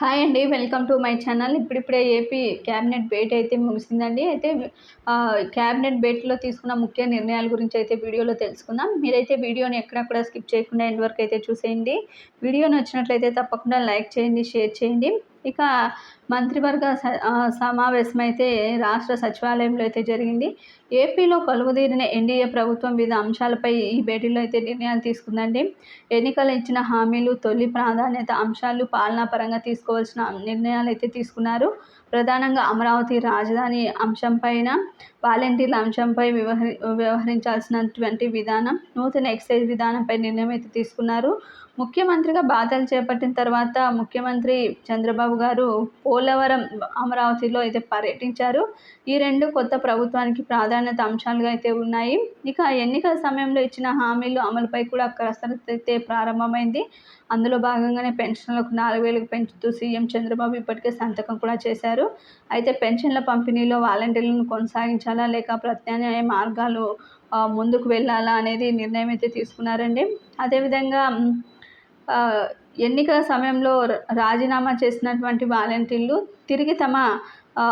Hi అండి. Welcome to my channel. ఇప్పుడిప్పుడే AP cabinet భేటీ అయితే ముగిసిందండి. అయితే క్యాబినెట్ భేటీలో తీసుకున్న ముఖ్య నిర్ణయాల గురించి అయితే వీడియోలో తెలుసుకుందాం. మీరైతే వీడియోని ఎక్కడ కూడా స్కిప్ చేయకుండా ఎండ్ వరకు అయితే చూసేయండి. వీడియో నచ్చినట్లయితే తప్పకుండా లైక్ చేయండి, షేర్ చేయండి. ఇక మంత్రివర్గ సమావేశం అయితే రాష్ట్ర సచివాలయంలో అయితే జరిగింది. ఏపీలో కొలువుదీరిన ఎన్డీఏ ప్రభుత్వం వివిధ అంశాలపై ఈ భేటీలో అయితే నిర్ణయాలు తీసుకుందండి. ఎన్నికలు ఇచ్చిన హామీలు, తొలి ప్రాధాన్యత అంశాలు, పాలనా పరంగా తీసుకోవాల్సిన నిర్ణయాలు అయితే తీసుకున్నారు. ప్రధానంగా అమరావతి రాజధాని అంశంపైన, వాలంటీర్ల అంశంపై వ్యవహరించాల్సినటువంటి విధానం, నూతన ఎక్సైజ్ విధానంపై నిర్ణయం అయితే తీసుకున్నారు. ముఖ్యమంత్రిగా బాధ్యతలు చేపట్టిన తర్వాత ముఖ్యమంత్రి చంద్రబాబు గారు పోలవరం, అమరావతిలో అయితే పర్యటించారు. ఈ రెండు కొత్త ప్రభుత్వానికి ప్రాధాన్యత అంశాలుగా అయితే ఉన్నాయి. ఇక ఎన్నికల సమయంలో ఇచ్చిన హామీలు అమలుపై కూడా కసరత్తు అయితే ప్రారంభమైంది. అందులో భాగంగానే పెన్షన్లకు 4,000కు పెంచుతూ సీఎం చంద్రబాబు ఇప్పటికే సంతకం కూడా చేశారు. అయితే పెన్షన్ల పంపిణీలో వాలంటీర్లను కొనసాగించాలా లేక ప్రత్యామ్నాయ మార్గాలు ముందుకు వెళ్ళాలా అనేది నిర్ణయం అయితే తీసుకున్నారండి. అదేవిధంగా ఎన్నికల సమయంలో రాజీనామా చేసినటువంటి వాలంటీర్లు తిరిగి తమ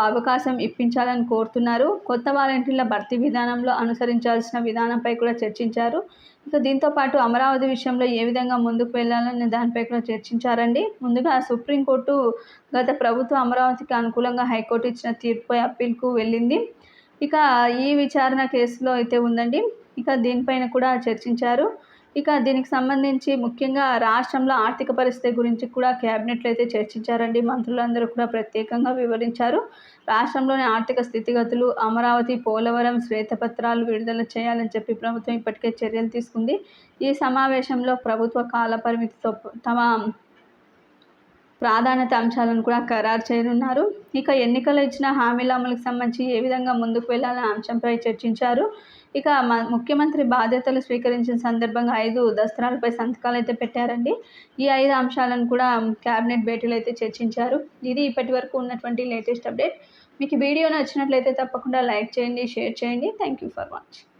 అవకాశం ఇప్పించాలని కోరుతున్నారు. కొత్త వాలంటీర్ల భర్తీ విధానంలో అనుసరించాల్సిన విధానంపై కూడా చర్చించారు. ఇక దీంతో పాటు అమరావతి విషయంలో ఏ విధంగా ముందుకు వెళ్ళాలనే దానిపై కూడా చర్చించారండి. ముందుగా సుప్రీంకోర్టు గత ప్రభుత్వం అమరావతికి అనుకూలంగా హైకోర్టు ఇచ్చిన తీర్పుపై అప్పీల్కు వెళ్ళింది. ఇక ఈ విచారణ కేసులో అయితే ఉందండి. ఇక దీనిపైన కూడా చర్చించారు. ఇక దీనికి సంబంధించి ముఖ్యంగా రాష్ట్రంలో ఆర్థిక పరిస్థితి గురించి కూడా క్యాబినెట్లో అయితే చర్చించారండి. మంత్రులందరూ కూడా ప్రత్యేకంగా వివరించారు. రాష్ట్రంలోని ఆర్థిక స్థితిగతులు, అమరావతి, పోలవరం శ్వేతపత్రాలు విడుదల చేయాలని చెప్పి ప్రభుత్వం ఇప్పటికే చర్యలు తీసుకుంది. ఈ సమావేశంలో ప్రభుత్వ కాలపరిమితితో తమ ప్రాధాన్యత అంశాలను కూడా ఖరారు చేయనున్నారు. ఇక ఎన్నికల్లో ఇచ్చిన హామీల అమలుకు సంబంధించి ఏ విధంగా ముందుకు వెళ్లాలనే అంశంపై చర్చించారు. ఇక ముఖ్యమంత్రి బాధ్యతలు స్వీకరించిన సందర్భంగా 5 దస్త్రాలపై సంతకాలు అయితే పెట్టారండి. ఈ 5 అంశాలను కూడా క్యాబినెట్ భేటీలో అయితే చర్చించారు. ఇది ఇప్పటి వరకు ఉన్నటువంటి లేటెస్ట్ అప్డేట్. మీకు వీడియో నచ్చినట్లయితే తప్పకుండా లైక్ చేయండి, షేర్ చేయండి. Thank you for watching.